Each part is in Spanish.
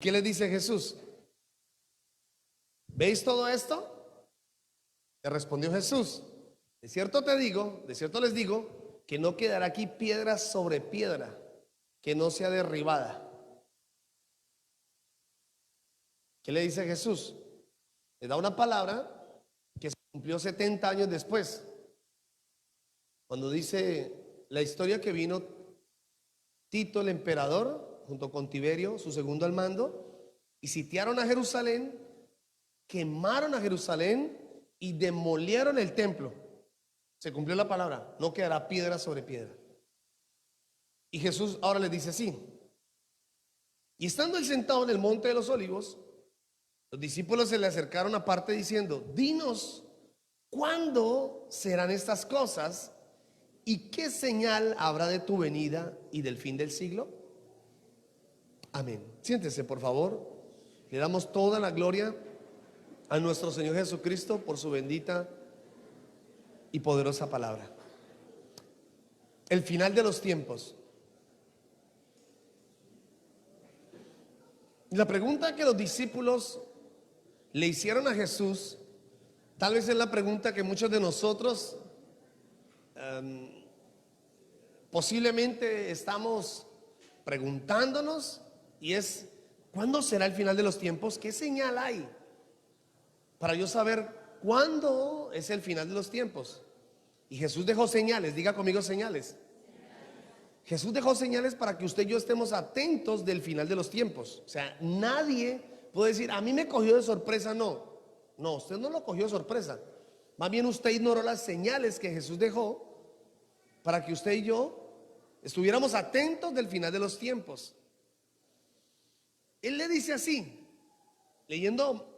qué le dice Jesús? ¿Veis todo esto? Le respondió Jesús: de cierto te digo, de cierto les digo, que no quedará aquí piedra sobre piedra que no sea derribada. ¿Qué le dice Jesús? Le da una palabra que se cumplió 70 años después, cuando dice la historia que vino Tito el emperador junto con Tiberio, su segundo al mando, y sitiaron a Jerusalén, quemaron a Jerusalén y demolieron el templo. Se cumplió la palabra, no quedará piedra sobre piedra. Y Jesús ahora les dice así: y estando él sentado en el monte de los olivos, los discípulos se le acercaron aparte diciendo: dinos, ¿cuándo serán estas cosas? ¿Y qué señal habrá de tu venida y del fin del siglo? Amén. Siéntese, por favor. Le damos toda la gloria a nuestro Señor Jesucristo por su bendita y poderosa palabra. El final de los tiempos. La pregunta que los discípulos le hicieron a Jesús, tal vez es la pregunta que muchos de nosotros posiblemente estamos preguntándonos, y es: ¿cuándo será el final de los tiempos? ¿Qué señal hay para yo saber cuándo es el final de los tiempos? Y Jesús dejó señales. Diga conmigo: señales. Jesús dejó señales para que usted y yo estemos atentos del final de los tiempos. O sea, nadie puede decir: a mí me cogió de sorpresa. No, usted no lo cogió de sorpresa. Más bien usted ignoró las señales que Jesús dejó para que usted y yo estuviéramos atentos del final de los tiempos. Él le dice así, leyendo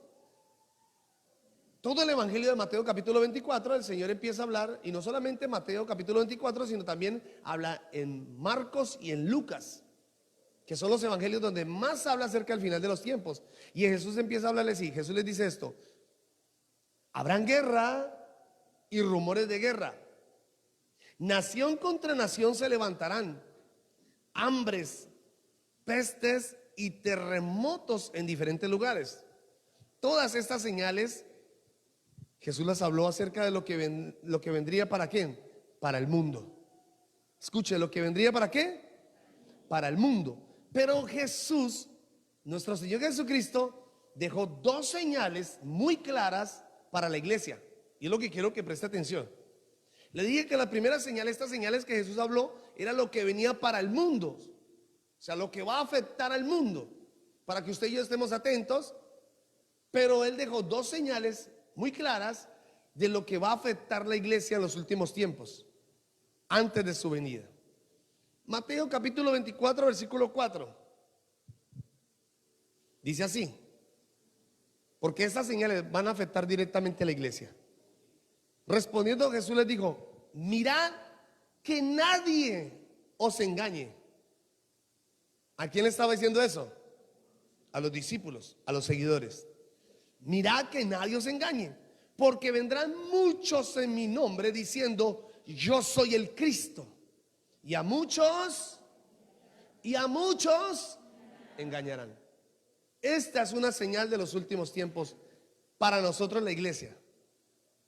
todo el Evangelio de Mateo capítulo 24, el Señor empieza a hablar, y no solamente Mateo capítulo 24, sino también habla en Marcos y en Lucas, que son los evangelios donde más habla acerca del final de los tiempos. Y Jesús empieza a hablarles así. Jesús les dice esto: habrán guerra y rumores de guerra. Nación contra nación se levantarán, hambres, pestes y terremotos en diferentes lugares. Todas estas señales Jesús las habló acerca de lo que vendría. ¿Para quién? Para el mundo. Escuche, lo que vendría ¿para qué? Para el mundo. Pero Jesús, nuestro Señor Jesucristo, dejó dos señales muy claras para la iglesia, y es lo que quiero que preste atención. Le dije que la primera señal, estas señales que Jesús habló, era lo que venía para el mundo, o sea, lo que va a afectar al mundo, para que usted y yo estemos atentos. Pero Él dejó dos señales muy claras de lo que va a afectar la iglesia en los últimos tiempos, antes de su venida. Mateo capítulo 24, versículo 4. Dice así, porque estas señales van a afectar directamente a la iglesia. Respondiendo Jesús les dijo: mirad que nadie os engañe. ¿A quién le estaba diciendo eso? A los discípulos, a los seguidores. Mirad que nadie os engañe, porque vendrán muchos en mi nombre diciendo: yo soy el Cristo, y a muchos engañarán. Esta es una señal de los últimos tiempos para nosotros, la iglesia.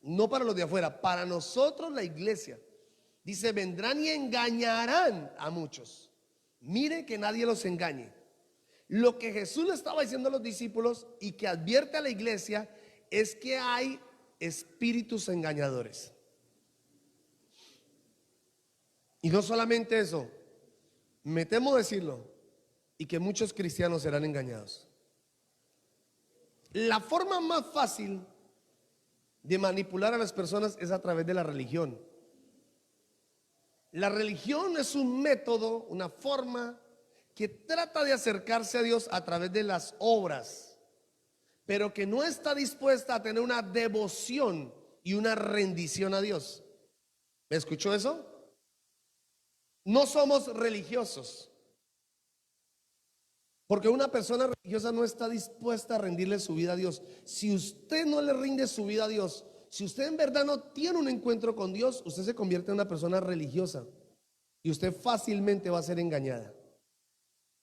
No para los de afuera, para nosotros, la iglesia. Dice: vendrán y engañarán a muchos. Mire que nadie los engañe. Lo que Jesús le estaba diciendo a los discípulos y que advierte a la iglesia es que hay espíritus engañadores. Y no solamente eso, me temo decirlo, y que muchos cristianos serán engañados. La forma más fácil de manipular a las personas es a través de la religión. La religión es un método, una forma que trata de acercarse a Dios a través de las obras, pero que no está dispuesta a tener una devoción y una rendición a Dios. ¿Me escuchó eso? No somos religiosos, porque una persona religiosa no está dispuesta a rendirle su vida a Dios. Si usted no le rinde su vida a Dios, si usted en verdad no tiene un encuentro con Dios, usted se convierte en una persona religiosa, y usted fácilmente va a ser engañada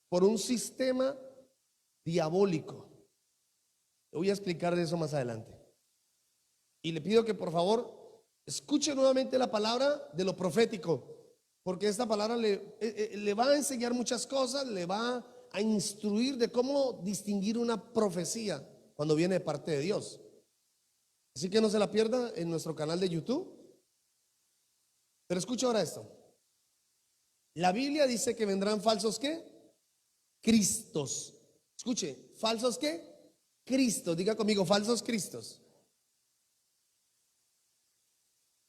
por un sistema diabólico. Le voy a explicar de eso más adelante. Y le pido que por favor escuche nuevamente la palabra de lo profético, porque esta palabra le va a enseñar muchas cosas, le va a instruir de cómo distinguir una profecía cuando viene de parte de Dios. Así que no se la pierda en nuestro canal de YouTube. Pero escucha ahora esto. La Biblia dice que vendrán falsos ¿qué? Cristos. Escuche, falsos ¿qué? Cristos. Diga conmigo, falsos Cristos.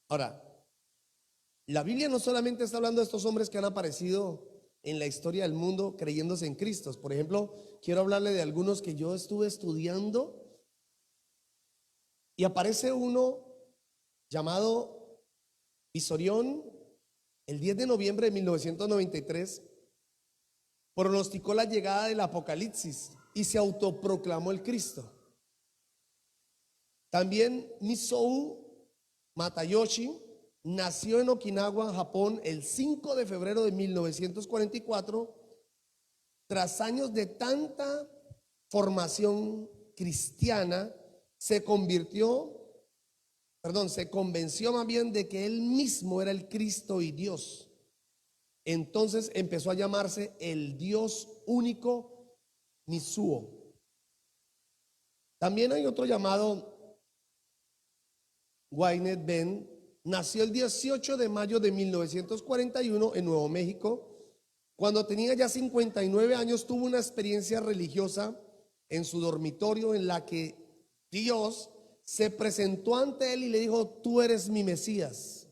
Ahora, la Biblia no solamente está hablando de estos hombres que han aparecido en la historia del mundo creyéndose en Cristo. Por ejemplo, quiero hablarle de algunos que yo estuve estudiando y aparece uno llamado Visorión. El 10 de noviembre de 1993 pronosticó la llegada del Apocalipsis y se autoproclamó el Cristo. También Misou Matayoshi nació en Okinawa, Japón, el 5 de febrero de 1944, tras años de tanta formación cristiana, se convenció más bien de que él mismo era el Cristo y Dios. Entonces empezó a llamarse el Dios único Misuo. También hay otro llamado Wayne Ben. Nació el 18 de mayo de 1941 en Nuevo México. Cuando tenía ya 59 años tuvo una experiencia religiosa en su dormitorio en la que Dios se presentó ante él y le dijo: tú eres mi Mesías.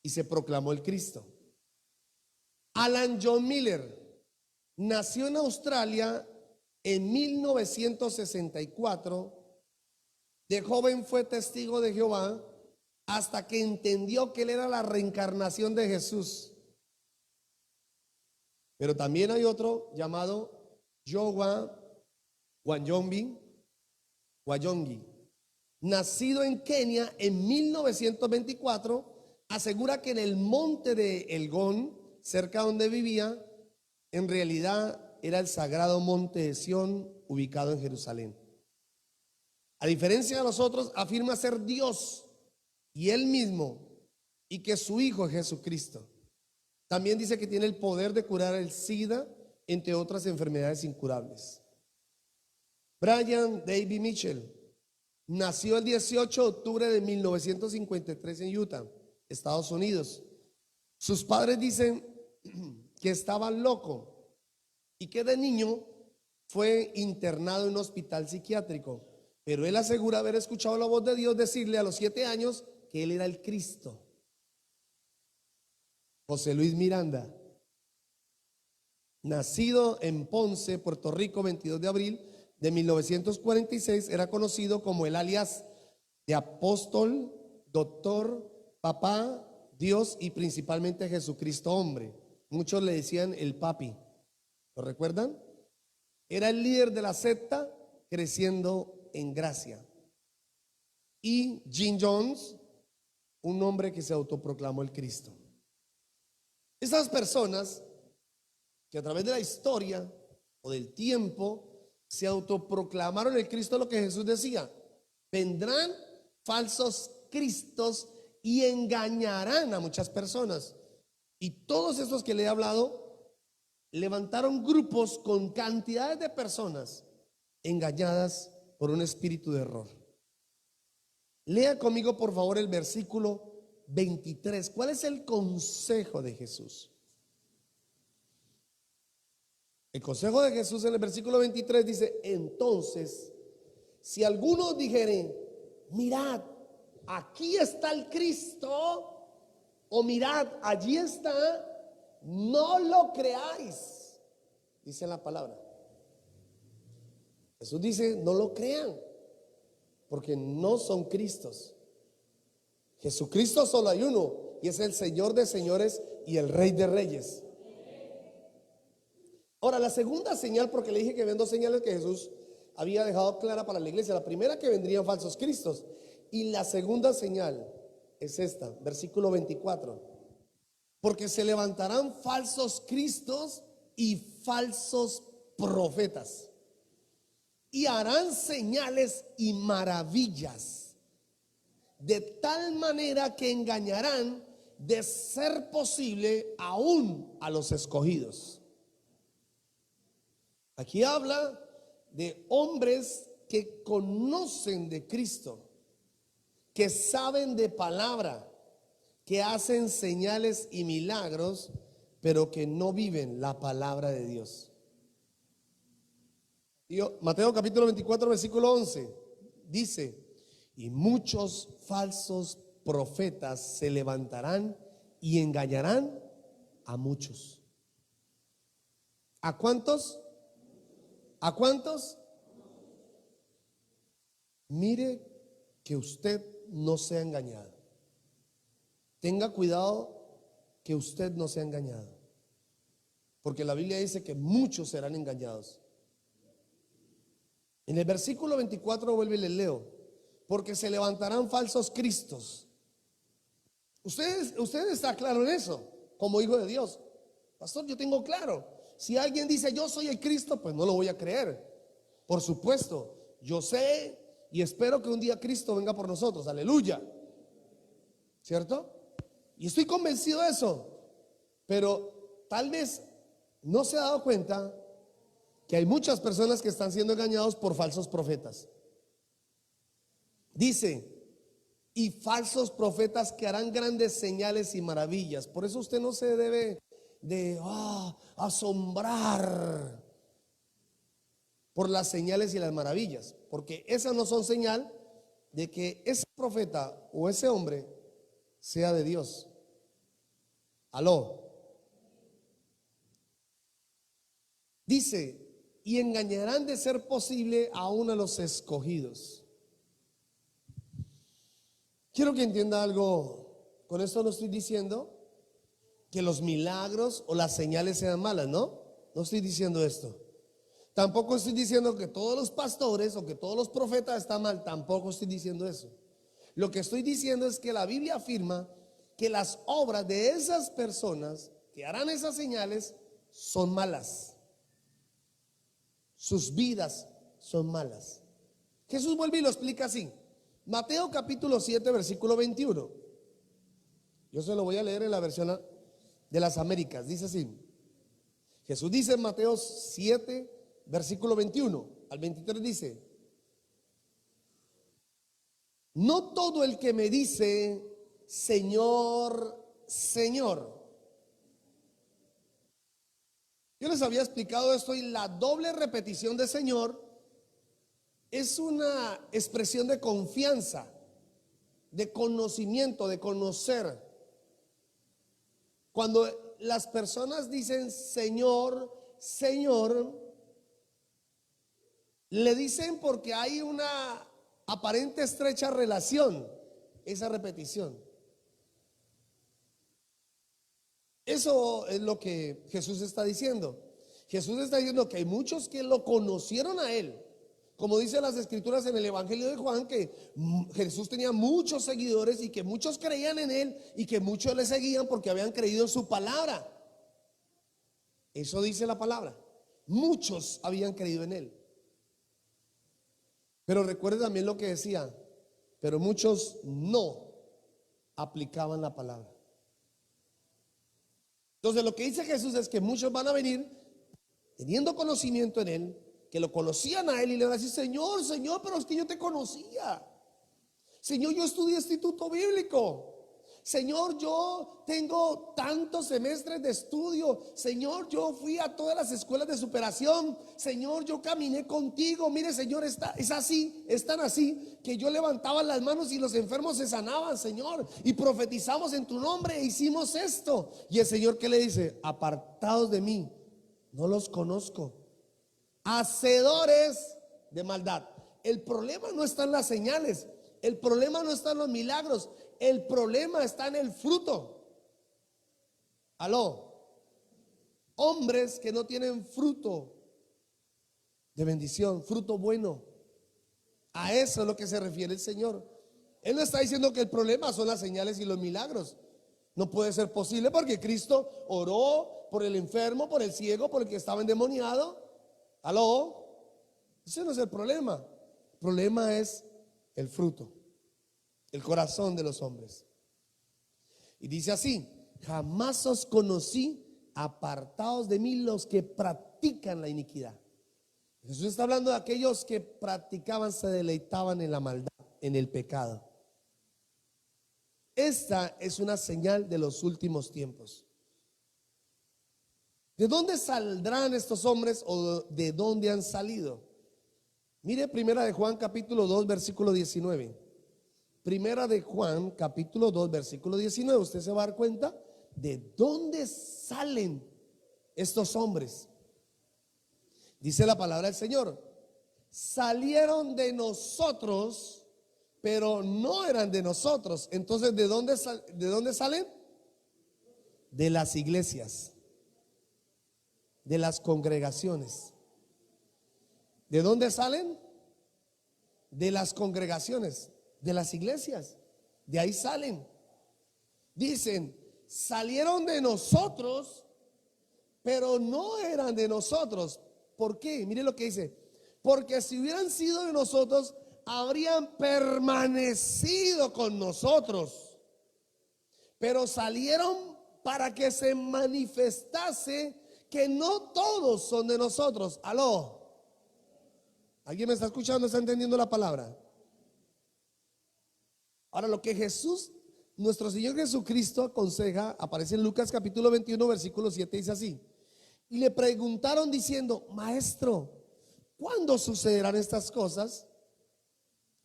Y se proclamó el Cristo. Alan John Miller nació en Australia en 1964. De joven fue testigo de Jehová hasta que entendió que él era la reencarnación de Jesús. Pero también hay otro llamado Yowa Wanyongi, nacido en Kenia en 1924, asegura que en el monte de Elgón, cerca donde vivía, en realidad era el sagrado monte de Sión, ubicado en Jerusalén. A diferencia de los otros, afirma ser Dios y él mismo, y que su hijo es Jesucristo. También dice que tiene el poder de curar el SIDA, entre otras enfermedades incurables. Brian Davy Mitchell nació el 18 de octubre de 1953 en Utah, Estados Unidos. Sus padres dicen que estaba loco y que de niño fue internado en un hospital psiquiátrico, pero él asegura haber escuchado la voz de Dios decirle a los 7 años que él era el Cristo. José Luis Miranda, nacido en Ponce, Puerto Rico, 22 de abril de 1946, era conocido como el alias de apóstol, doctor, papá, Dios y principalmente Jesucristo hombre. Muchos le decían el papi. ¿Lo recuerdan? Era el líder de la secta Creciendo en Gracia. Y Jim Jones, un hombre que se autoproclamó el Cristo. Esas personas que a través de la historia o del tiempo se autoproclamaron el Cristo, lo que Jesús decía: vendrán falsos cristos y engañarán a muchas personas. Y todos estos que le he hablado levantaron grupos con cantidades de personas engañadas por un espíritu de error. Lea conmigo por favor el versículo 23. ¿Cuál es el consejo de Jesús? El consejo de Jesús en el versículo 23 dice: entonces, si alguno dijere, mirad, aquí está el Cristo, o mirad, allí está, no lo creáis, dice la palabra. Jesús dice: no lo crean, porque no son Cristos. Jesucristo solo hay uno, y es el Señor de señores y el Rey de reyes. Ahora, la segunda señal, porque le dije que ven dos señales que Jesús había dejado clara para la iglesia. La primera, que vendrían falsos cristos, y la segunda señal es esta, versículo 24: porque se levantarán falsos cristos y falsos profetas y harán señales y maravillas, de tal manera que engañarán, de ser posible, aún a los escogidos. Aquí habla de hombres que conocen de Cristo, que saben de palabra, que hacen señales y milagros, pero que no viven la palabra de Dios. Mateo capítulo 24, versículo 11 dice: y muchos falsos profetas se levantarán y engañarán a muchos. ¿A cuántos? ¿A cuántos? Mire que usted no sea engañado. Tenga cuidado que usted no sea engañado, porque la Biblia dice que muchos serán engañados. En el versículo 24 vuelve y le leo: porque se levantarán falsos cristos. Usted está claro en eso, como hijo de Dios. Pastor, yo tengo claro. Si alguien dice yo soy el Cristo, pues no lo voy a creer. Por supuesto, yo sé y espero que un día Cristo venga por nosotros. Aleluya. ¿Cierto? Y estoy convencido de eso. Pero tal vez no se ha dado cuenta que hay muchas personas que están siendo engañados por falsos profetas. Dice: y falsos profetas que harán grandes señales y maravillas. Por eso usted no se debe de asombrar por las señales y las maravillas, porque esas no son señal de que ese profeta o ese hombre sea de Dios. Aló. Dice: y engañarán, de ser posible, aún a los escogidos. Quiero que entienda algo. Con esto no estoy diciendo que los milagros o las señales sean malas, ¿no? No estoy diciendo esto. Tampoco estoy diciendo que todos los pastores o que todos los profetas están mal. Tampoco estoy diciendo eso. Lo que estoy diciendo es que la Biblia afirma que las obras de esas personas que harán esas señales son malas. Sus vidas son malas. Jesús vuelve y lo explica así. Mateo capítulo 7, versículo 21. Yo se lo voy a leer en la versión de las Américas. Dice así. Jesús dice en Mateo 7, versículo 21 al 23, dice: no todo el que me dice Señor, Señor. Yo les había explicado esto, y la doble repetición de Señor es una expresión de confianza, de conocimiento, de conocer. Cuando las personas dicen Señor, Señor, le dicen porque hay una aparente estrecha relación, esa repetición. Eso es lo que Jesús está diciendo. Jesús está diciendo que hay muchos que lo conocieron a Él. Como dice las escrituras en el Evangelio de Juan, que Jesús tenía muchos seguidores y que muchos creían en Él y que muchos le seguían porque habían creído en su palabra. Eso dice la palabra. Muchos habían creído en Él. Pero recuerde también lo que decía: pero muchos no aplicaban la palabra. Entonces lo que dice Jesús es que muchos van a venir teniendo conocimiento en Él, que lo conocían a Él, y le van a decir: Señor, Señor, pero es que yo te conocía. Señor, yo estudié instituto bíblico. Señor, yo tengo tantos semestres de estudio. Señor, yo fui a todas las escuelas de superación. Señor, yo caminé contigo. Mire, Señor, es tan así que yo levantaba las manos y los enfermos se sanaban, Señor, y profetizamos en tu nombre e hicimos esto. Y el Señor, ¿qué le dice? Apartados de mí, no los conozco, hacedores de maldad. El problema no está en las señales, el problema no está en los milagros, el problema está en el fruto. Aló. Hombres que no tienen fruto de bendición, fruto bueno. A eso es lo que se refiere el Señor. Él no está diciendo que el problema son las señales y los milagros. No puede ser posible, porque Cristo oró por el enfermo, por el ciego, por el que estaba endemoniado. ¿Aló? Ese no es el problema. El problema es el fruto, el corazón de los hombres. Y dice así: jamás os conocí, apartados de mí los que practican la iniquidad. Jesús está hablando de aquellos que practicaban, se deleitaban en la maldad, en el pecado. Esta es una señal de los últimos tiempos. ¿De dónde saldrán estos hombres o de dónde han salido? Mire Primera de Juan capítulo 2 versículo 19. Primera de Juan capítulo 2 versículo 19. Usted se va a dar cuenta de dónde salen estos hombres. Dice la palabra del Señor: salieron de nosotros, pero no eran de nosotros. Entonces, ¿de dónde salen? De las iglesias, de las congregaciones. ¿De dónde salen? De las congregaciones, de las iglesias. De ahí salen. Dicen: salieron de nosotros, pero no eran de nosotros. ¿Por qué? Mire lo que dice: porque si hubieran sido de nosotros, habrían permanecido con nosotros. Pero salieron para que se manifestase que no todos son de nosotros. Aló. ¿Alguien me está escuchando? ¿Está entendiendo la palabra? Ahora, lo que Jesús, nuestro Señor Jesucristo, aconseja, aparece en Lucas capítulo 21 versículo 7, dice así: y le preguntaron diciendo: maestro, ¿cuándo sucederán estas cosas?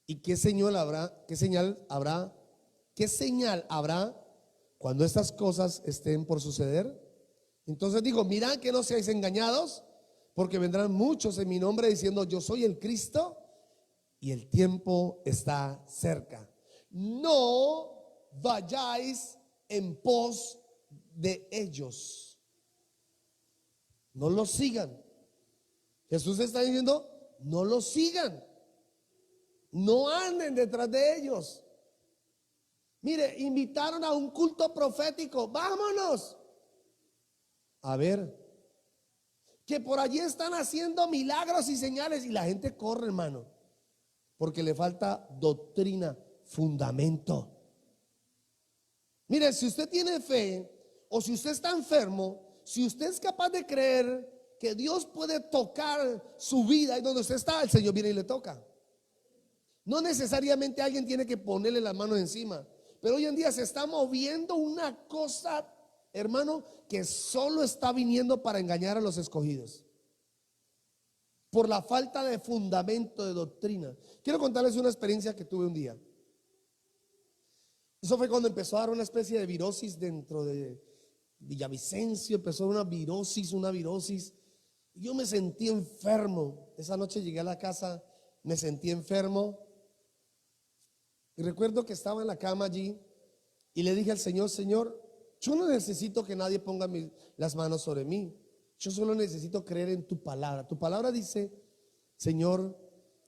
¿Y qué señal habrá? ¿Qué señal habrá? ¿Qué señal habrá cuando estas cosas estén por suceder? Entonces digo: mirad que no seáis engañados, porque vendrán muchos en mi nombre diciendo: yo soy el Cristo, y el tiempo está cerca. No vayáis en pos de ellos. No los sigan. Jesús está diciendo: no los sigan. No anden detrás de ellos. Mire, invitaron a un culto profético. Vámonos. A ver, que por allí están haciendo milagros y señales, y la gente corre, hermano, porque le falta doctrina, fundamento. Mire, si usted tiene fe, o si usted está enfermo, si usted es capaz de creer que Dios puede tocar su vida y donde usted está, el Señor viene y le toca. No necesariamente alguien tiene que ponerle las manos encima, pero hoy en día se está moviendo una cosa, hermano, que solo está viniendo para engañar a los escogidos, por la falta de fundamento, de doctrina. Quiero contarles una experiencia que tuve un día. Eso fue cuando empezó a dar una especie de virosis dentro de Villavicencio. Empezó una virosis. Y yo me sentí enfermo. Esa noche llegué a la casa, me sentí enfermo. Y recuerdo que estaba en la cama allí y le dije al Señor: Señor, yo no necesito que nadie ponga las manos sobre mí. Yo solo necesito creer en tu palabra. Tu palabra dice, Señor,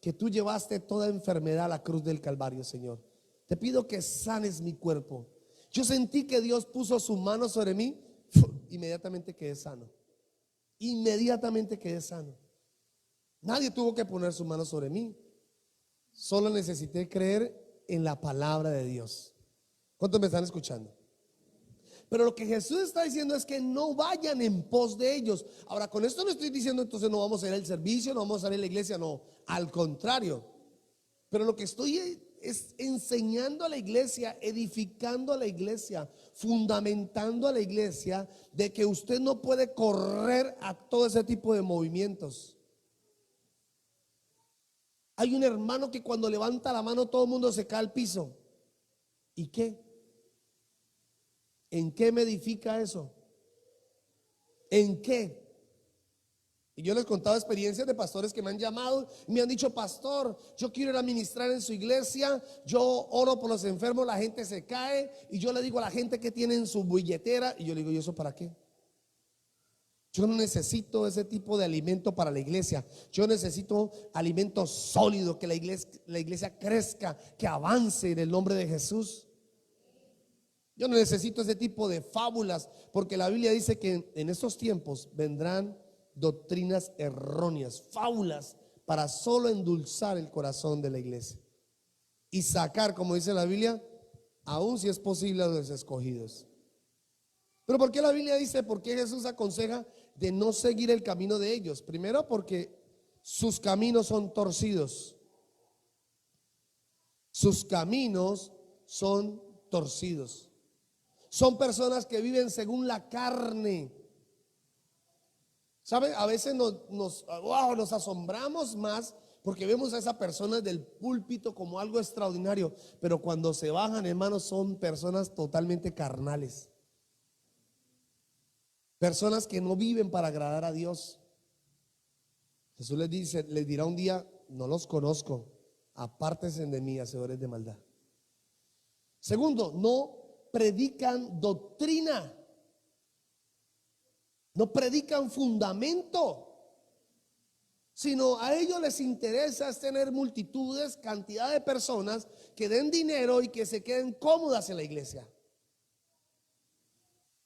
que tú llevaste toda enfermedad a la cruz del Calvario, Señor. Te pido que sanes mi cuerpo. Yo sentí que Dios puso su mano sobre mí. Inmediatamente quedé sano. Inmediatamente quedé sano. Nadie tuvo que poner su mano sobre mí. Solo necesité creer en la palabra de Dios. ¿Cuántos me están escuchando? Pero lo que Jesús está diciendo es que no vayan en pos de ellos. Ahora, con esto no estoy diciendo entonces no vamos a ir al servicio, no vamos a ir a la iglesia, no, al contrario. Pero lo que estoy es enseñando a la iglesia, edificando a la iglesia, fundamentando a la iglesia de que usted no puede correr a todo ese tipo de movimientos. Hay un hermano que cuando levanta la mano todo el mundo se cae al piso. ¿Y qué? ¿En qué me edifica eso? ¿En qué? Y yo les contaba experiencias de pastores que me han llamado y me han dicho: pastor, yo quiero ir a ministrar en su iglesia, yo oro por los enfermos, la gente se cae, y yo le digo a la gente que tiene en su billetera, y yo le digo: ¿y eso para qué? Yo no necesito ese tipo de alimento para la iglesia. Yo necesito alimento sólido, que la iglesia crezca, que avance en el nombre de Jesús. Yo no necesito ese tipo de fábulas, porque la Biblia dice que en estos tiempos vendrán doctrinas erróneas, fábulas, para solo endulzar el corazón de la iglesia y sacar, como dice la Biblia, aún si es posible, a los escogidos. Pero ¿por qué la Biblia dice, por qué Jesús aconseja de no seguir el camino de ellos? Primero, porque sus caminos son torcidos. Sus caminos son torcidos. Son personas que viven según la carne. ¿Sabe? A veces nos asombramos más porque vemos a esas personas del púlpito como algo extraordinario, pero cuando se bajan, hermanos, son personas totalmente carnales. Personas que no viven para agradar a Dios. Jesús les dirá un día, no los conozco, apártense de mí, hacedores de maldad. Segundo, no predican doctrina. No predican fundamento, sino a ellos les interesa es tener multitudes, cantidad de personas que den dinero y que se queden cómodas en la iglesia.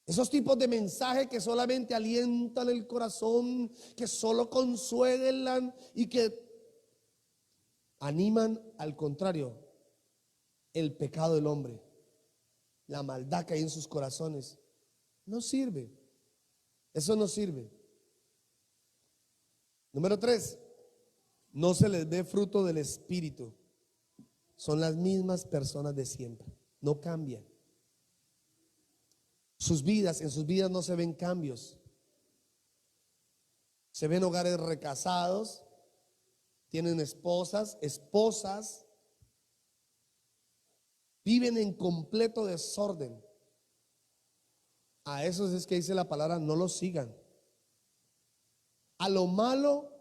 Esos tipos de mensajes que solamente alientan el corazón, que solo consuelan y que animan, al contrario, el pecado del hombre, la maldad que hay en sus corazones, no sirve. Eso no sirve. Número 3, no se les ve fruto del Espíritu. Son las mismas personas de siempre, no cambian. En sus vidas no se ven cambios. Se ven hogares recasados, tienen esposas, viven en completo desorden. A esos es que dice la palabra, no los sigan. A lo malo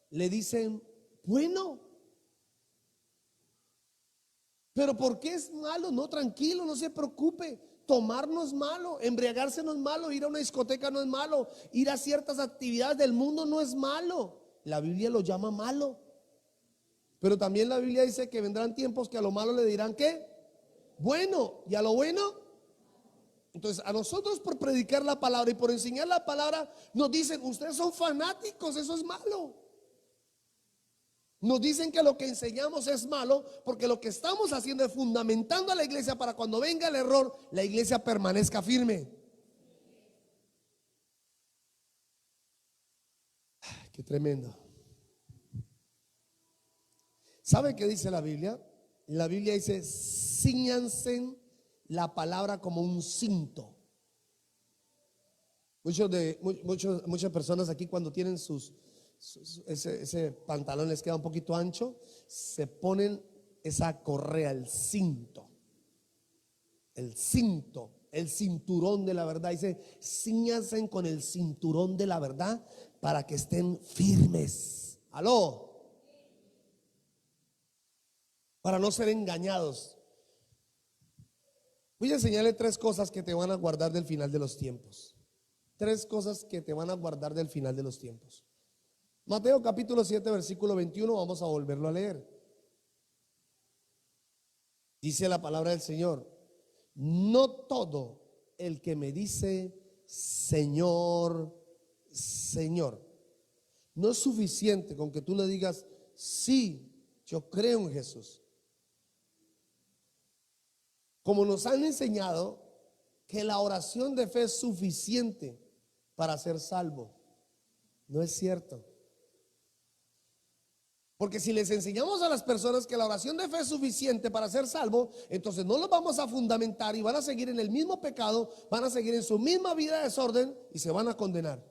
le dicen bueno. Pero ¿por qué es malo? No, tranquilo, no se preocupe. Tomar no es malo, embriagarse no es malo, ir a una discoteca no es malo, ir a ciertas actividades del mundo no es malo. La Biblia lo llama malo. Pero también la Biblia dice que vendrán tiempos que a lo malo le dirán ¿qué? Bueno. Y a lo bueno. Entonces a nosotros, por predicar la palabra y por enseñar la palabra, nos dicen, ustedes son fanáticos, eso es malo. Nos dicen que lo que enseñamos es malo porque lo que estamos haciendo es fundamentando a la iglesia para cuando venga el error, la iglesia permanezca firme. Qué tremendo. ¿Sabe qué dice la Biblia? La Biblia dice, cíñanse la palabra como un cinto. Muchas personas aquí, cuando tienen ese pantalón les queda un poquito ancho, se ponen esa correa, el cinto, el cinturón de la verdad. Dice, cíñanse con el cinturón de la verdad para que estén firmes. Aló. Para no ser engañados. Voy a enseñarle 3 cosas que te van a guardar del final de los tiempos. 3 cosas que te van a guardar del final de los tiempos. Mateo capítulo 7, versículo 21, vamos a volverlo a leer. Dice la palabra del Señor, no todo el que me dice Señor, Señor. No es suficiente con que tú le digas, sí, yo creo en Jesús. Como nos han enseñado que la oración de fe es suficiente para ser salvo. No es cierto. Porque si les enseñamos a las personas que la oración de fe es suficiente para ser salvo, entonces no los vamos a fundamentar y van a seguir en el mismo pecado, van a seguir en su misma vida de desorden y se van a condenar.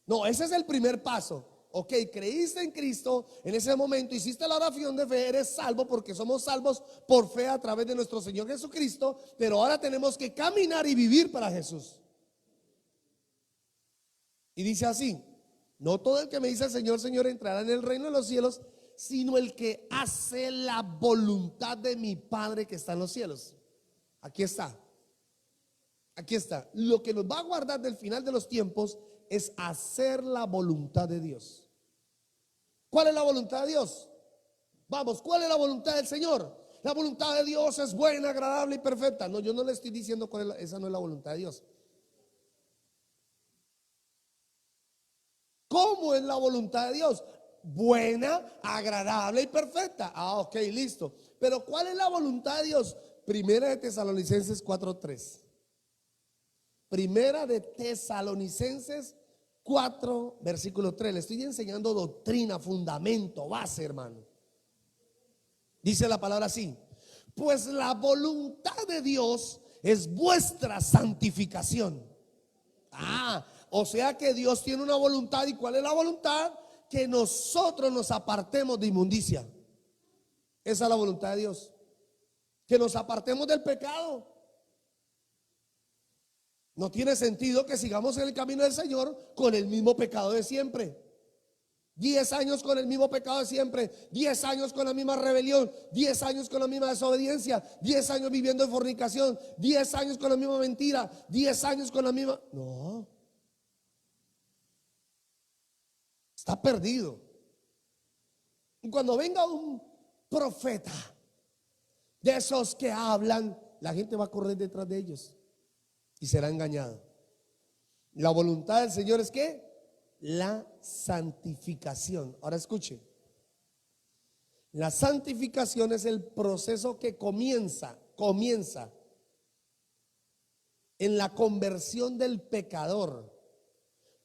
No, ese es el primer paso. Ok, creíste en Cristo, en ese momento hiciste la oración de fe, eres salvo porque somos salvos por fe a través de nuestro Señor Jesucristo, pero ahora tenemos que caminar y vivir para Jesús. Y dice así, no todo el que me dice Señor, Señor entrará en el reino de los cielos, sino el que hace la voluntad de mi Padre que está en los cielos. Aquí está. Aquí está. Lo que nos va a guardar del final de los tiempos es hacer la voluntad de Dios. ¿Cuál es la voluntad de Dios? Vamos, ¿cuál es la voluntad del Señor? La voluntad de Dios es buena, agradable y perfecta. No, yo no le estoy diciendo cuál es esa no es la voluntad de Dios. ¿Cómo es la voluntad de Dios? Buena, agradable y perfecta. Ok, listo. Pero ¿cuál es la voluntad de Dios? Primera de Tesalonicenses 4:3. Primera de Tesalonicenses 4, versículo 3. Le estoy enseñando doctrina, fundamento, base, hermano. Dice la palabra así: pues la voluntad de Dios es vuestra santificación. O sea que Dios tiene una voluntad. ¿Y cuál es la voluntad? Que nosotros nos apartemos de inmundicia. Esa es la voluntad de Dios. Que nos apartemos del pecado. No tiene sentido que sigamos en el camino del Señor con el mismo pecado de siempre. 10 años con el mismo pecado de siempre, 10 años con la misma rebelión, 10 años con la misma desobediencia, 10 años viviendo en fornicación, 10 años con la misma mentira, 10 años con la misma... No, está perdido. Y cuando venga un profeta de esos que hablan, la gente va a correr detrás de ellos y será engañado. La voluntad del Señor es ¿qué? La santificación. Ahora escuche. La santificación es el proceso que comienza en la conversión del pecador,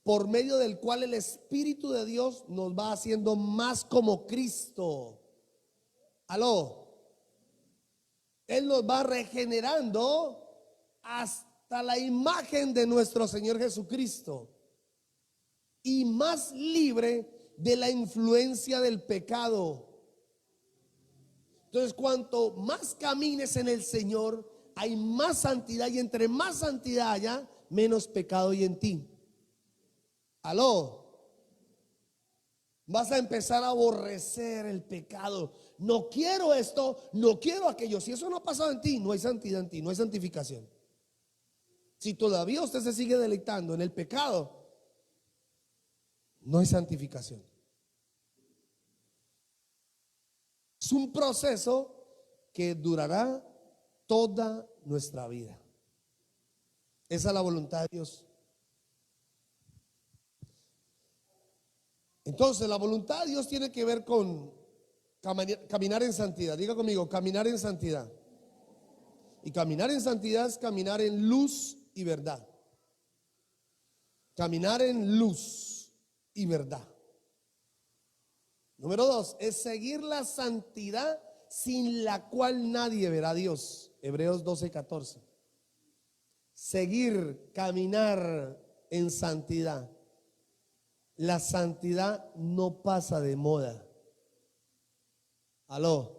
por medio del cual el Espíritu de Dios nos va haciendo más como Cristo. Aló. Él nos va regenerando hasta la imagen de nuestro Señor Jesucristo y más libre de la influencia del pecado. Entonces, cuanto más camines en el Señor, hay más santidad, y entre más santidad haya, menos pecado hay en ti. Aló. Vas a empezar a aborrecer el pecado. No quiero esto, no quiero aquello. Si eso no ha pasado en ti, no hay santidad en ti, no hay santificación. Si todavía usted se sigue deleitando en el pecado, no hay santificación. Es un proceso que durará toda nuestra vida. Esa es la voluntad de Dios. Entonces, la voluntad de Dios tiene que ver con caminar en santidad. Diga conmigo, caminar en santidad. Y caminar en santidad es caminar en luz y verdad. Caminar en luz y verdad. Número 2, es seguir la santidad sin la cual nadie verá a Dios. Hebreos 12:14. Seguir, caminar en santidad. La santidad no pasa de moda. Aló.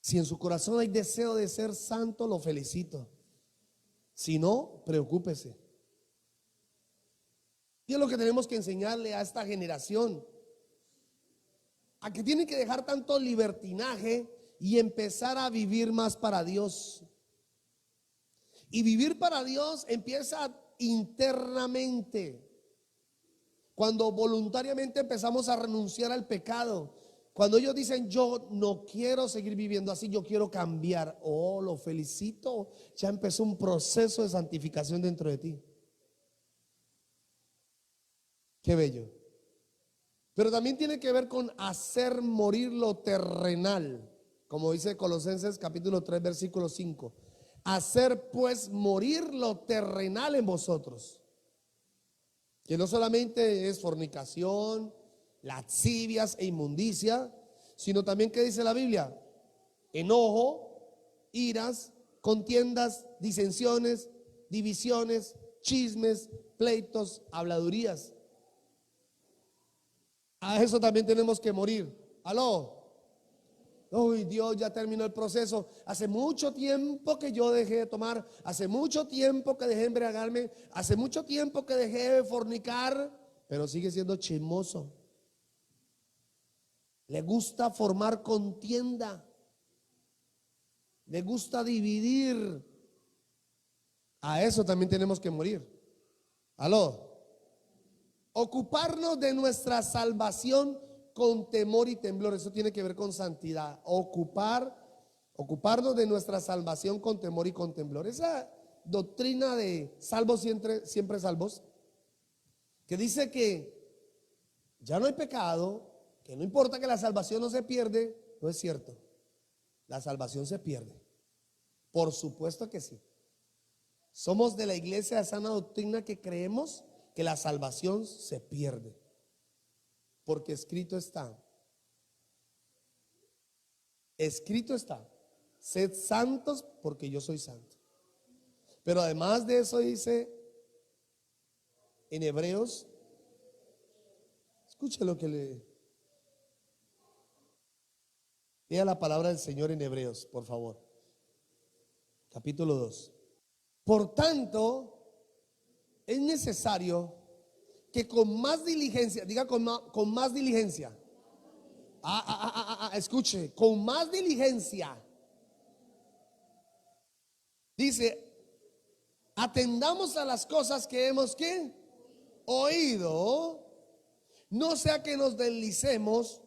Si en su corazón hay deseo de ser santo, lo felicito. Si no, preocúpese. Y es lo que tenemos que enseñarle a esta generación, a que tienen que dejar tanto libertinaje y empezar a vivir más para Dios. Y vivir para Dios empieza internamente, cuando voluntariamente empezamos a renunciar al pecado. Cuando ellos dicen, yo no quiero seguir viviendo así, yo quiero cambiar. Oh, lo felicito, ya empezó un proceso de santificación dentro de ti. Qué bello. Pero también tiene que ver con hacer morir lo terrenal, como dice Colosenses capítulo 3 versículo 5. Hacer pues morir lo terrenal en vosotros, que no solamente es fornicación, lascivias e inmundicia, sino también, ¿qué dice la Biblia? Enojo, iras, contiendas, disensiones, divisiones, chismes, pleitos, habladurías. A eso también tenemos que morir. Aló. Uy, Dios ya terminó el proceso. Hace mucho tiempo que yo dejé de tomar, hace mucho tiempo que dejé de embriagarme, hace mucho tiempo que dejé de fornicar, pero sigue siendo chismoso. Le gusta formar contienda, le gusta dividir. A eso también tenemos que morir. Aló. Ocuparnos de nuestra salvación con temor y temblor. Eso tiene que ver con santidad. Ocuparnos de nuestra salvación con temor y con temblor. Esa doctrina de salvos siempre, siempre salvos, que dice que ya no hay pecado, que no importa que la salvación no se pierde. No es cierto. La salvación se pierde. Por supuesto que sí. Somos de la iglesia de sana doctrina que creemos que la salvación se pierde. Porque escrito está, sed santos porque yo soy santo. Pero además de eso dice en Hebreos, escuche lo que lea la palabra del Señor en Hebreos, por favor. Capítulo 2. Por tanto, es necesario que con más diligencia, diga con más diligencia. Escuche, con más diligencia. Dice, atendamos a las cosas que hemos ¿qué? Oído, no sea que nos deslicemos,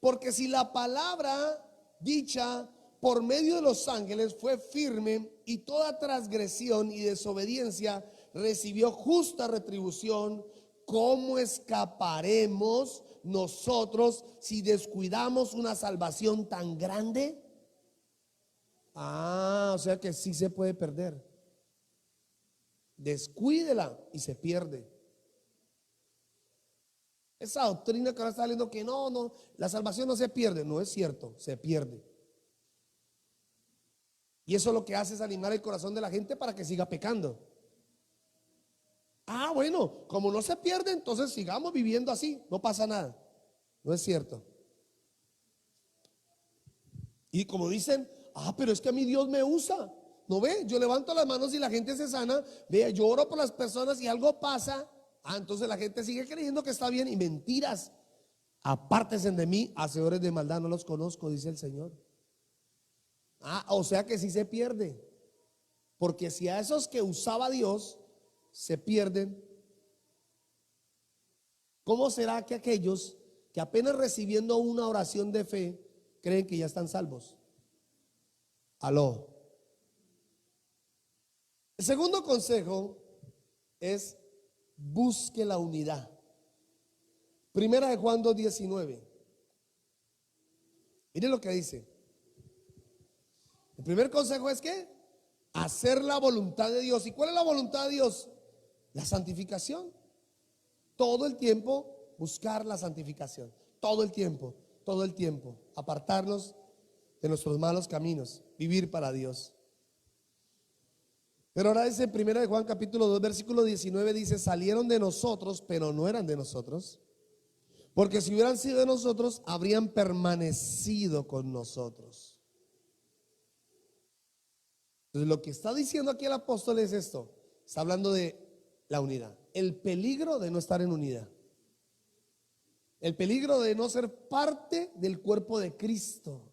porque si la palabra dicha por medio de los ángeles fue firme y toda transgresión y desobediencia recibió justa retribución, ¿cómo escaparemos nosotros si descuidamos una salvación tan grande? O sea que sí se puede perder. Descuídela y se pierde. Esa doctrina que ahora está saliendo que no, la salvación no se pierde, no es cierto, se pierde. Y eso lo que hace es animar el corazón de la gente para que siga pecando. Bueno, como no se pierde, entonces sigamos viviendo así, no pasa nada. No es cierto. Y como dicen, pero es que a mí Dios me usa. ¿No ve? Yo levanto las manos y la gente se sana. Vea, yo oro por las personas y algo pasa. Entonces la gente sigue creyendo que está bien. Y mentiras. Apártense de mí, hacedores de maldad, no los conozco, dice el Señor. O sea que sí se pierde. Porque si a esos que usaba Dios se pierden, ¿cómo será que aquellos que apenas recibiendo una oración de fe creen que ya están salvos? Aló. El segundo consejo es busque la unidad. Primera de Juan 2:19. Mire lo que dice. El primer consejo es que hacer la voluntad de Dios. ¿Y cuál es la voluntad de Dios? La santificación. Todo el tiempo buscar la santificación. Todo el tiempo. Apartarnos de nuestros malos caminos. Vivir para Dios. Pero ahora dice en 1 de Juan capítulo 2 versículo 19, dice, salieron de nosotros, pero no eran de nosotros. Porque si hubieran sido de nosotros, habrían permanecido con nosotros. Entonces lo que está diciendo aquí el apóstol es esto. Está hablando de la unidad. El peligro de no estar en unidad. El peligro de no ser parte del cuerpo de Cristo.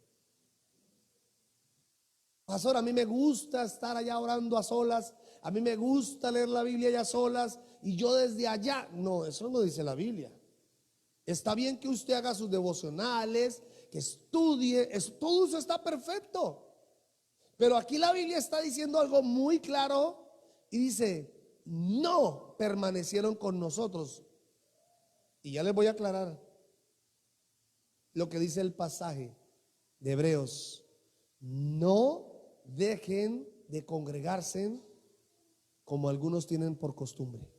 Pastor, a mí me gusta estar allá orando a solas, a mí me gusta leer la Biblia allá a solas y yo desde allá. No, eso no dice la Biblia. Está bien que usted haga sus devocionales, que estudie, todo eso está perfecto. Pero aquí la Biblia está diciendo algo muy claro y dice, no permanecieron con nosotros. Y ya les voy a aclarar lo que dice el pasaje de Hebreos. No dejen de congregarse como algunos tienen por costumbre.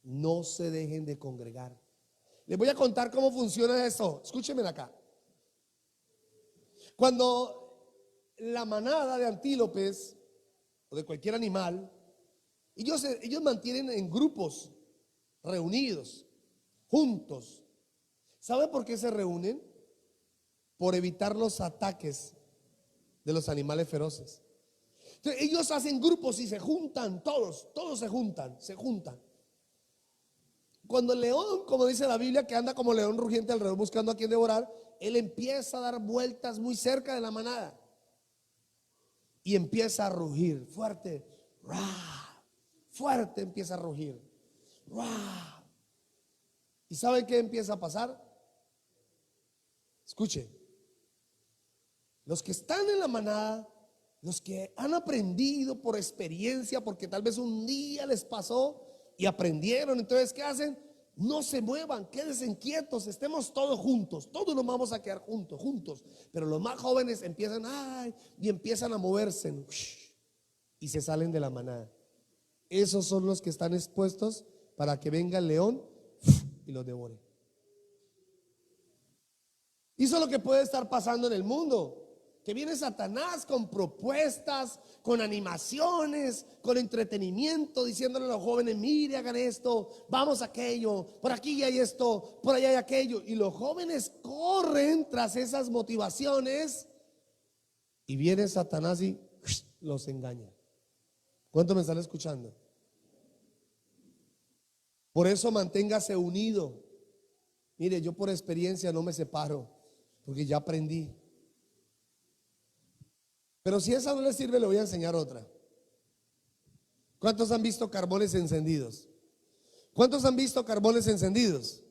No se dejen de congregar. Les voy a contar cómo funciona eso. Escúchenme acá. Cuando la manada de antílopes o de cualquier animal, ellos mantienen en grupos reunidos, juntos. ¿Sabe por qué se reúnen? Por evitar los ataques de los animales feroces. Entonces, ellos hacen grupos y se juntan, todos se juntan. Cuando el león, como dice la Biblia, que anda como león rugiente alrededor buscando a quien devorar, él empieza a dar vueltas muy cerca de la manada y empieza a rugir fuerte, fuerte empieza a rugir. ¿Y sabe qué empieza a pasar? Escuche, los que están en la manada Los que han aprendido por experiencia, porque tal vez un día les pasó y aprendieron, entonces ¿qué hacen? No se muevan, quédense quietos, estemos todos juntos, todos nos vamos a quedar juntos. Pero los más jóvenes empiezan, y empiezan a moverse y se salen de la manada. Esos son los que están expuestos para que venga el león y los devore. Y eso es lo que puede estar pasando en el mundo. Que viene Satanás con propuestas, con animaciones, con entretenimiento, diciéndole a los jóvenes: mire, hagan esto, vamos a aquello, por aquí hay esto, por allá hay aquello. Y los jóvenes corren tras esas motivaciones y viene Satanás y los engaña. ¿Cuánto me están escuchando? Por eso manténgase unido. Mire, yo por experiencia no me separo, porque ya aprendí. Pero si esa no le sirve, le voy a enseñar otra. ¿Cuántos han visto carbones encendidos? ¿Cuántos han visto carbones encendidos?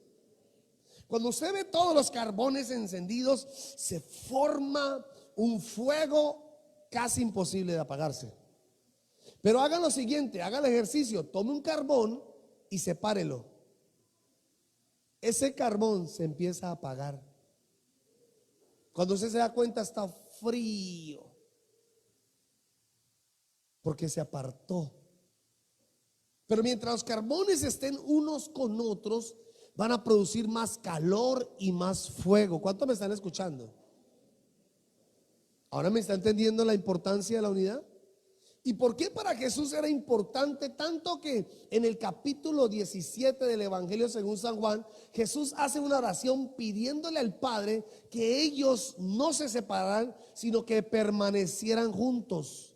Cuando usted ve todos los carbones encendidos, se forma un fuego casi imposible de apagarse. Pero haga lo siguiente, haga el ejercicio, tome un carbón y sepárelo. Ese carbón se empieza a apagar. Cuando usted se da cuenta, está frío, porque se apartó. Pero mientras los carbones estén unos con otros, van a producir más calor y más fuego. ¿Cuánto me están escuchando? ¿Ahora me está entendiendo la importancia de la unidad? ¿Y por qué para Jesús era importante? Tanto que en el capítulo 17 del Evangelio según San Juan, Jesús hace una oración pidiéndole al Padre que ellos no se separaran, sino que permanecieran juntos.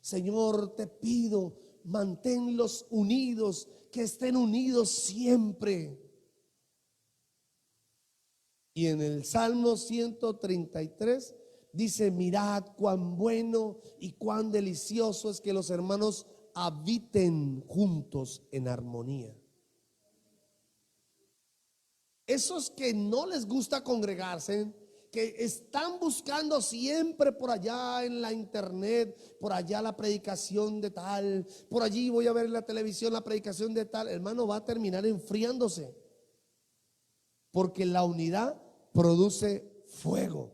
Señor, te pido, manténlos unidos, que estén unidos siempre. Y en el Salmo 133 dice: mirad cuán bueno y cuán delicioso es que los hermanos habiten juntos en armonía. Esos que no les gusta congregarse, que están buscando siempre por allá en la internet, por allá la predicación de tal, por allí voy a ver en la televisión la predicación de tal, hermano, va a terminar enfriándose, porque la unidad produce fuego.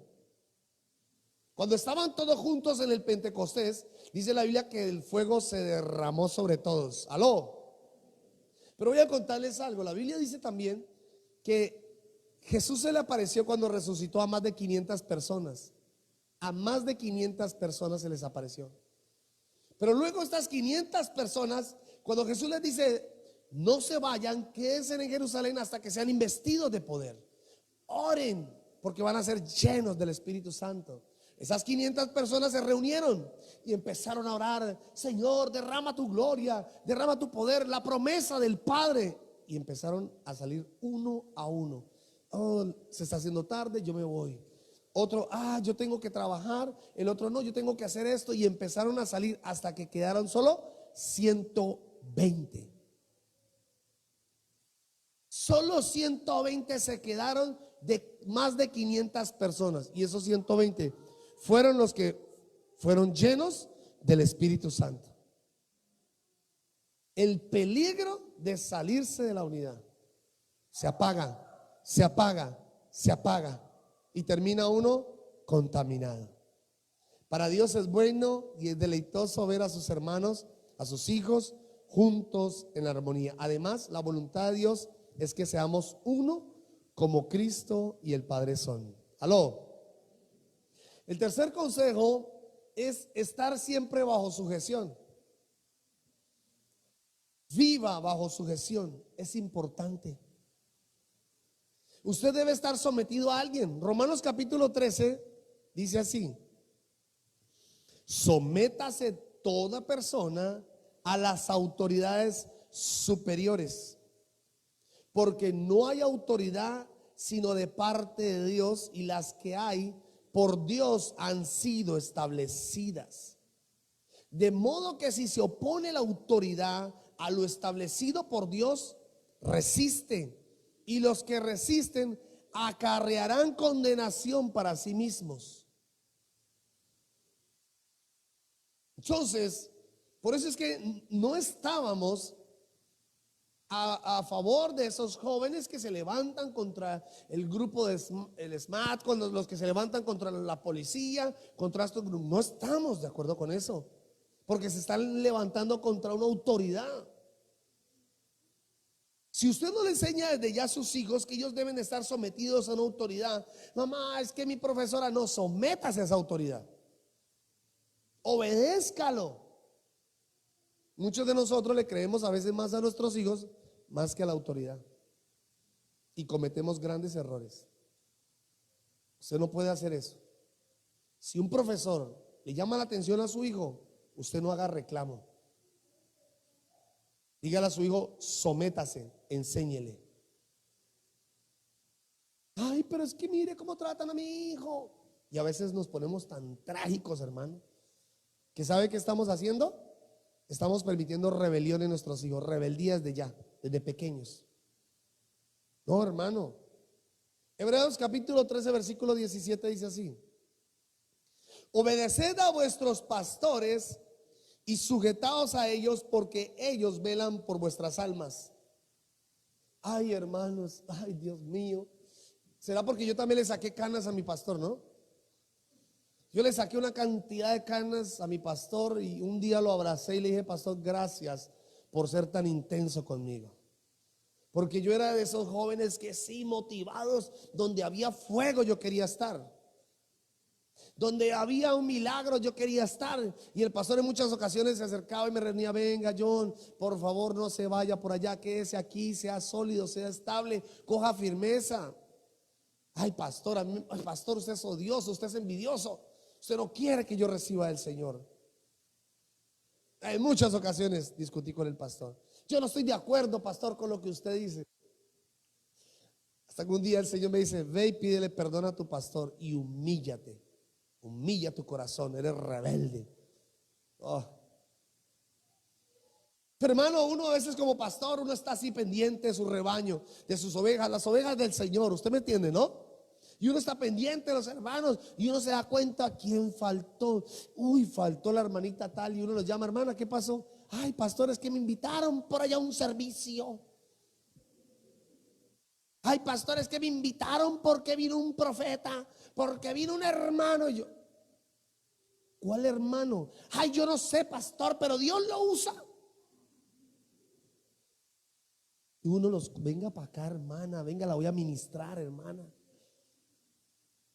Cuando estaban todos juntos en el Pentecostés, dice la Biblia que el fuego se derramó sobre todos. Aló. Pero voy a contarles algo. La Biblia dice también que Jesús se le apareció cuando resucitó a más de 500 personas. A más de 500 personas se les apareció. Pero luego estas 500 personas, cuando Jesús les dice: no se vayan, quédense en Jerusalén hasta que sean investidos de poder. Oren, porque van a ser llenos del Espíritu Santo. Esas 500 personas se reunieron y empezaron a orar: Señor, derrama tu gloria, derrama tu poder, la promesa del Padre. Y empezaron a salir uno a uno. Oh, se está haciendo tarde, yo me voy. Otro: yo tengo que trabajar. El otro: no, yo tengo que hacer esto. Y empezaron a salir hasta que quedaron solo 120. Solo 120 se quedaron de más de 500 personas. Y esos 120 fueron los que fueron llenos del Espíritu Santo. El peligro de salirse de la unidad: se apaga, se apaga, se apaga y termina uno contaminado. Para Dios es bueno y es deleitoso ver a sus hermanos, a sus hijos juntos en armonía. Además, la voluntad de Dios es que seamos uno como Cristo y el Padre son. Aló. El tercer consejo es estar siempre bajo sujeción. Viva bajo sujeción, es importante. Usted debe estar sometido a alguien. Romanos capítulo 13 dice así: sométase toda persona a las autoridades superiores, porque no hay autoridad sino de parte de Dios, y las que hay por Dios han sido establecidas. De modo que si se opone la autoridad a lo establecido por Dios, resiste, y los que resisten acarrearán condenación para sí mismos. Entonces, por eso es que no estábamos a favor de esos jóvenes que se levantan contra el grupo el SMAT, con los que se levantan contra la policía, contra estos grupos. No estamos de acuerdo con eso, porque se están levantando contra una autoridad. Si usted no le enseña desde ya a sus hijos que ellos deben estar sometidos a una autoridad, mamá, es que mi profesora, no, sométase a esa autoridad, obedézcalo. Muchos de nosotros le creemos a veces más a nuestros hijos más que a la autoridad y cometemos grandes errores. Usted no puede hacer eso. Si un profesor le llama la atención a su hijo, usted no haga reclamo. Dígale a su hijo, sométase, enséñele. Ay, pero es que mire cómo tratan a mi hijo. Y a veces nos ponemos tan trágicos, hermano, que ¿sabe qué estamos haciendo? Estamos permitiendo rebelión en nuestros hijos, rebeldía desde ya, desde pequeños. No, hermano. Hebreos capítulo 13, versículo 17 dice así: obedeced a vuestros pastores y sujetaos a ellos, porque ellos velan por vuestras almas. Ay, hermanos, ay, Dios mío. ¿Será porque yo también le saqué canas a mi pastor, no? Yo le saqué una cantidad de canas a mi pastor y un día lo abracé y le dije, pastor, gracias por ser tan intenso conmigo. Porque yo era de esos jóvenes que sí, motivados, donde había fuego yo quería estar. Donde había un milagro yo quería estar. Y el pastor en muchas ocasiones se acercaba y me reunía, venga John, por favor no se vaya por allá, quédese aquí, sea sólido, sea estable, coja firmeza. Ay pastor, ay, pastor, usted es odioso, usted es envidioso, usted no quiere que yo reciba del Señor. En muchas ocasiones discutí con el pastor. Yo no estoy de acuerdo, pastor, con lo que usted dice. Hasta que un día el Señor me dice, ve y pídele perdón a tu pastor y humíllate. Humilla tu corazón, eres rebelde. Oh. Pero hermano, uno a veces como pastor, uno está así pendiente de su rebaño, de sus ovejas, las ovejas del Señor, usted me entiende, ¿no? Y uno está pendiente de los hermanos y uno se da cuenta quién faltó. Uy, faltó la hermanita tal, y uno los llama, hermana, ¿qué pasó? Ay, pastor, es que me invitaron por allá a un servicio. Ay, pastor, es que me invitaron porque vino un profeta, porque vino un hermano. Y yo, ¿cuál hermano? Ay, yo no sé, pastor, pero Dios lo usa. Y uno los, venga para acá, hermana, venga, la voy a ministrar, hermana.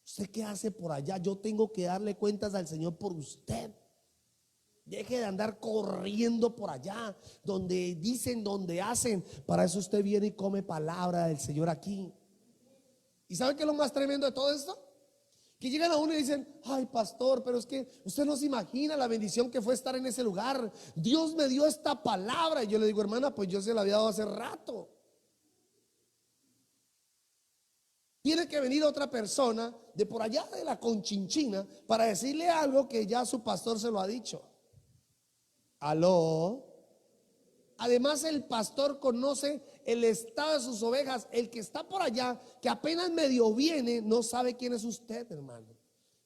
¿Usted qué hace por allá? Yo tengo que darle cuentas al Señor por usted. Deje de andar corriendo por allá, donde dicen, donde hacen. Para eso usted viene y come palabra del Señor aquí. ¿Y sabe qué es lo más tremendo de todo esto? Que llegan a uno y dicen, ay pastor, pero es que usted no se imagina la bendición que fue estar en ese lugar. Dios me dio esta palabra. Y yo le digo, hermana, pues yo se la había dado hace rato. Tiene que venir otra persona de por allá de la Conchinchina para decirle algo que ya su pastor se lo ha dicho. Aló. Además el pastor conoce el estado de sus ovejas. El que está por allá, que apenas medio viene, no sabe quién es usted, hermano.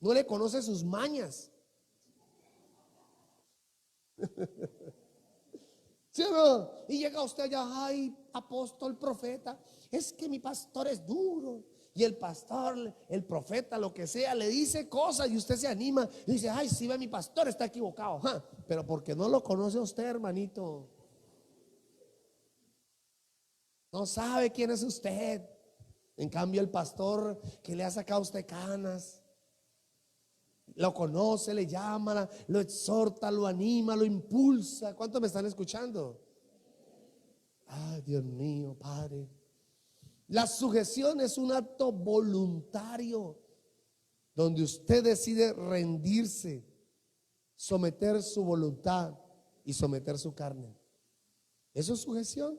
No le conoce sus mañas. ¿Sí o no? Y llega usted allá, ay, apóstol, profeta, es que mi pastor es duro. Y el pastor, el profeta, lo que sea, le dice cosas y usted se anima y dice, ay, sí, ve, mi pastor está equivocado. Pero porque no lo conoce usted, hermanito. No sabe quién es usted. En cambio el pastor que le ha sacado a usted canas, lo conoce, le llama, lo exhorta, lo anima, lo impulsa. ¿Cuántos me están escuchando? Ay, Dios mío, Padre. La sujeción es un acto voluntario donde usted decide rendirse, someter su voluntad y someter su carne. ¿Eso es sujeción?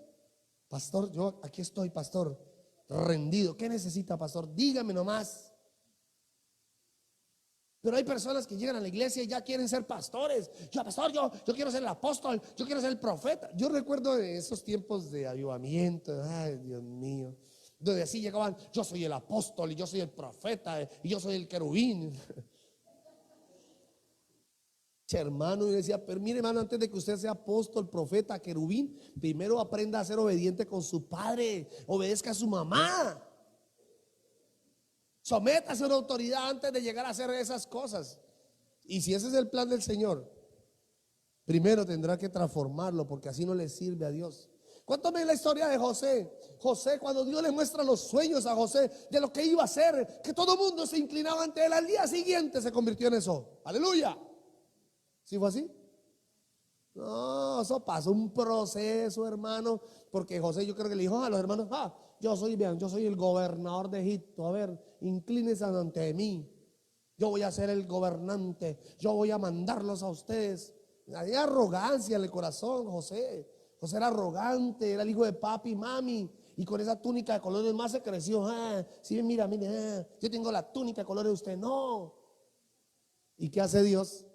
Pastor, yo aquí estoy, pastor, rendido. ¿Qué necesita, pastor? Dígame nomás. Pero hay personas que llegan a la iglesia y ya quieren ser pastores. Yo, pastor, yo quiero ser el apóstol, yo quiero ser el profeta. Yo recuerdo de esos tiempos de avivamiento. Ay, Dios mío. Donde así llegaban, yo soy el apóstol y yo soy el profeta y yo soy el querubín. Che, hermano, y decía, pero mire, hermano, antes de que usted sea apóstol, profeta, querubín, primero aprenda a ser obediente con su padre, obedezca a su mamá, sométase a una autoridad antes de llegar a hacer esas cosas. Y si ese es el plan del Señor, primero tendrá que transformarlo, porque así no le sirve a Dios. ¿Cuánto ven la historia de José? José, cuando Dios le muestra los sueños a José de lo que iba a hacer, que todo el mundo se inclinaba ante él, al día siguiente se convirtió en eso. Aleluya. ¿Sí fue así? No, eso pasó un proceso, hermano, porque José yo creo que le dijo a los hermanos, yo soy, vean, yo soy el gobernador de Egipto, a ver, inclínense ante mí, yo voy a ser el gobernante, yo voy a mandarlos a ustedes. Había arrogancia en el corazón, José. José era arrogante, era el hijo de papi y mami, y con esa túnica de colores más se creció. Sí, mira, yo tengo la túnica de colores de usted, no. ¿Y qué hace Dios?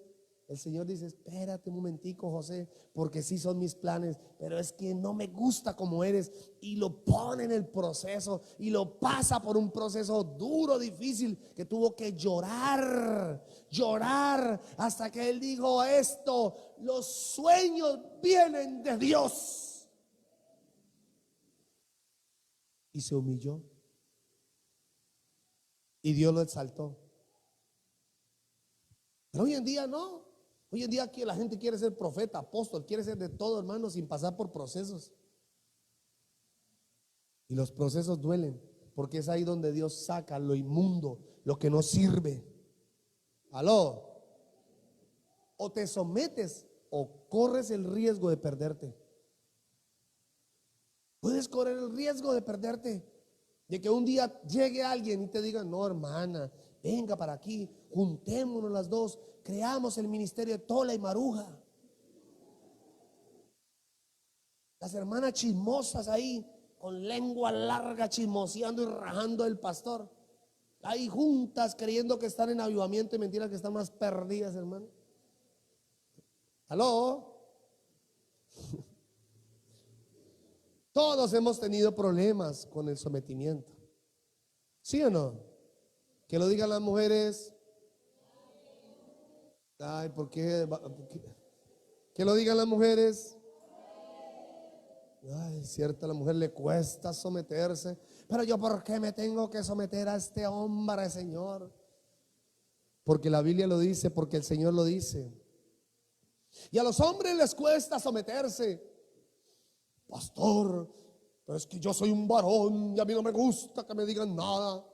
El Señor dice, espérate un momentico, José, porque sí son mis planes, pero es que no me gusta como eres. Y lo pone en el proceso y lo pasa por un proceso duro, difícil, que tuvo que llorar, llorar, hasta que él dijo esto: los sueños vienen de Dios. Y se humilló y Dios lo exaltó. Pero hoy en día no. Hoy en día aquí la gente quiere ser profeta, apóstol, quiere ser de todo, hermano, sin pasar por procesos. Y los procesos duelen, porque es ahí donde Dios saca lo inmundo, lo que no sirve. Aló. O te sometes o corres el riesgo de perderte. Puedes correr el riesgo de perderte, de que un día llegue alguien y te diga, no, hermana, venga para aquí, juntémonos las dos, creamos el ministerio de Tola y Maruja. Las hermanas chismosas ahí, con lengua larga, chismoseando y rajando el pastor, ahí juntas creyendo que están en avivamiento, y mentira que están más perdidas, hermano. ¿Aló? Todos hemos tenido problemas con el sometimiento. ¿Sí o no? Que lo digan las mujeres. Ay, ¿por qué? Que lo digan las mujeres. Ay, es cierto, a la mujer le cuesta someterse. Pero yo, ¿por qué me tengo que someter a este hombre, Señor? Porque la Biblia lo dice, porque el Señor lo dice. Y a los hombres les cuesta someterse. Pastor, pero es que yo soy un varón y a mí no me gusta que me digan nada.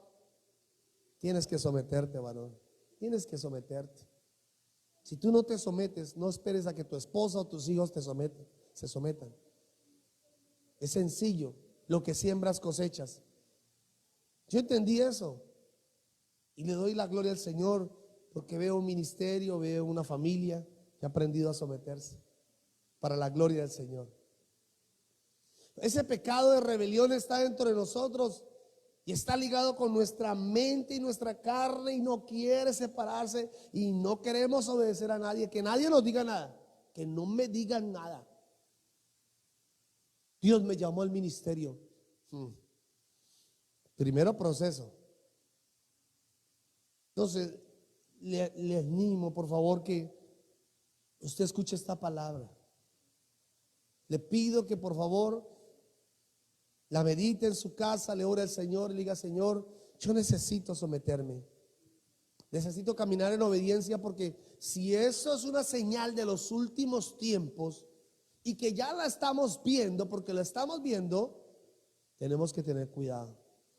Tienes que someterte, varón. Tienes que someterte. Si tú no te sometes, no esperes a que tu esposa o tus hijos se sometan. Es sencillo, lo que siembras cosechas. Yo entendí eso y le doy la gloria al Señor, porque veo un ministerio, veo una familia que ha aprendido a someterse para la gloria del Señor. Ese pecado de rebelión está dentro de nosotros y está ligado con nuestra mente y nuestra carne, y no quiere separarse, y no queremos obedecer a nadie, que nadie nos diga nada, que no me digan nada. Dios me llamó al ministerio. Primero proceso. Entonces, le animo, por favor, que usted escuche esta palabra. Le pido que por favor la medite en su casa, le ore al Señor y le diga, Señor, yo necesito someterme. Necesito caminar en obediencia, porque si eso es una señal de los últimos tiempos y que ya la estamos viendo, porque la estamos viendo, tenemos que tener cuidado.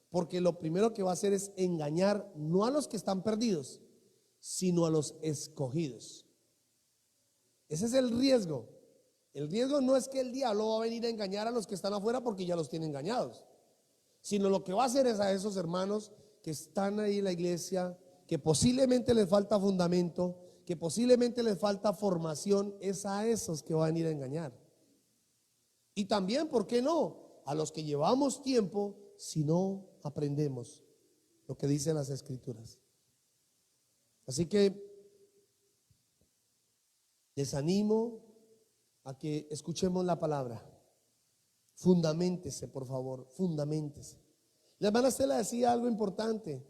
Porque lo primero que va a hacer es engañar no a los que están perdidos, sino a los escogidos. Ese es el riesgo. El riesgo no es que el diablo va a venir a engañar a los que están afuera, porque ya los tiene engañados, sino lo que va a hacer es a esos hermanos que están ahí en la iglesia, que posiblemente les falta fundamento, que posiblemente les falta formación, es a esos que van a ir a engañar. Y también, ¿por qué no?, a los que llevamos tiempo, si no aprendemos lo que dicen las Escrituras. Así que les animo a que escuchemos la palabra. Fundaméntese, por favor, fundaméntese. La hermana Estela decía algo importante.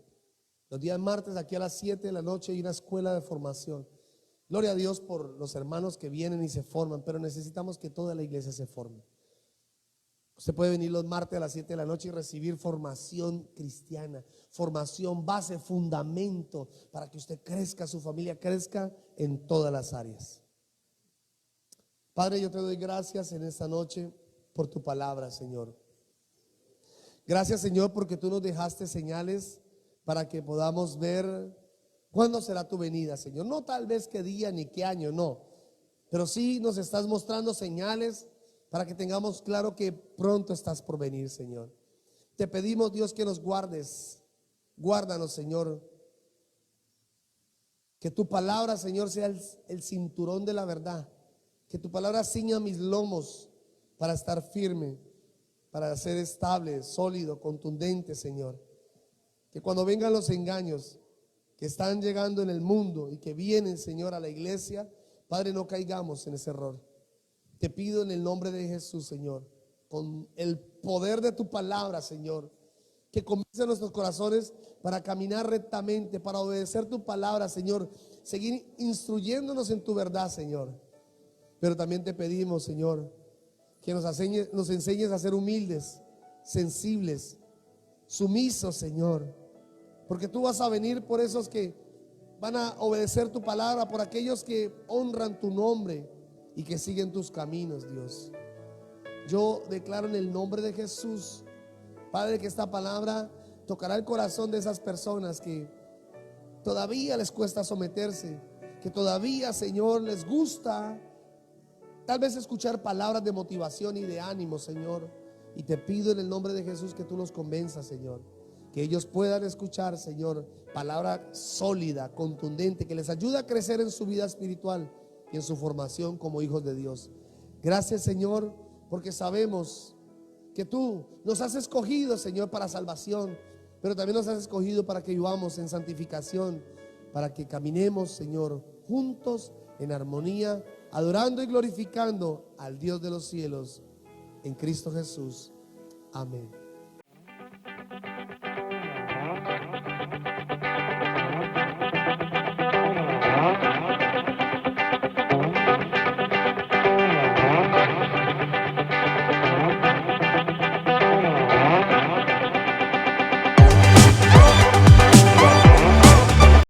Los días martes aquí a las 7 de la noche hay una escuela de formación. Gloria a Dios por los hermanos que vienen y se forman, pero necesitamos que toda la iglesia se forme. Usted puede venir los martes a las 7 de la noche y recibir formación cristiana, formación, base, fundamento, para que usted crezca, su familia crezca en todas las áreas. Padre, yo te doy gracias en esta noche por tu palabra, Señor. Gracias, Señor, porque tú nos dejaste señales para que podamos ver cuándo será tu venida, Señor. No tal vez qué día ni qué año, no, pero sí nos estás mostrando señales para que tengamos claro que pronto estás por venir, Señor. Te pedimos, Dios, que nos guardes. Guárdanos, Señor. Que tu palabra, Señor, sea el cinturón de la verdad. Que tu palabra ciña mis lomos para estar firme, para ser estable, sólido, contundente, Señor. Que cuando vengan los engaños que están llegando en el mundo y que vienen, Señor, a la iglesia, Padre, no caigamos en ese error. Te pido en el nombre de Jesús, Señor, con el poder de tu palabra, Señor, que comience nuestros corazones para caminar rectamente, para obedecer tu palabra, Señor, seguir instruyéndonos en tu verdad, Señor. Pero también te pedimos, Señor, que nos enseñes a ser humildes, sensibles, sumisos, Señor, porque tú vas a venir por esos que van a obedecer tu palabra, por aquellos que honran tu nombre y que siguen tus caminos, Dios. Yo declaro en el nombre de Jesús, Padre, que esta palabra tocará el corazón de esas personas que todavía les cuesta someterse, que todavía, Señor, les gusta tal vez escuchar palabras de motivación y de ánimo, Señor. Y te pido en el nombre de Jesús que tú los convenzas, Señor, que ellos puedan escuchar, Señor, palabra sólida, contundente, que les ayude a crecer en su vida espiritual y en su formación como hijos de Dios. Gracias, Señor, porque sabemos que tú nos has escogido, Señor, para salvación, pero también nos has escogido para que vivamos en santificación, para que caminemos, Señor, juntos en armonía, adorando y glorificando al Dios de los cielos, en Cristo Jesús. Amén.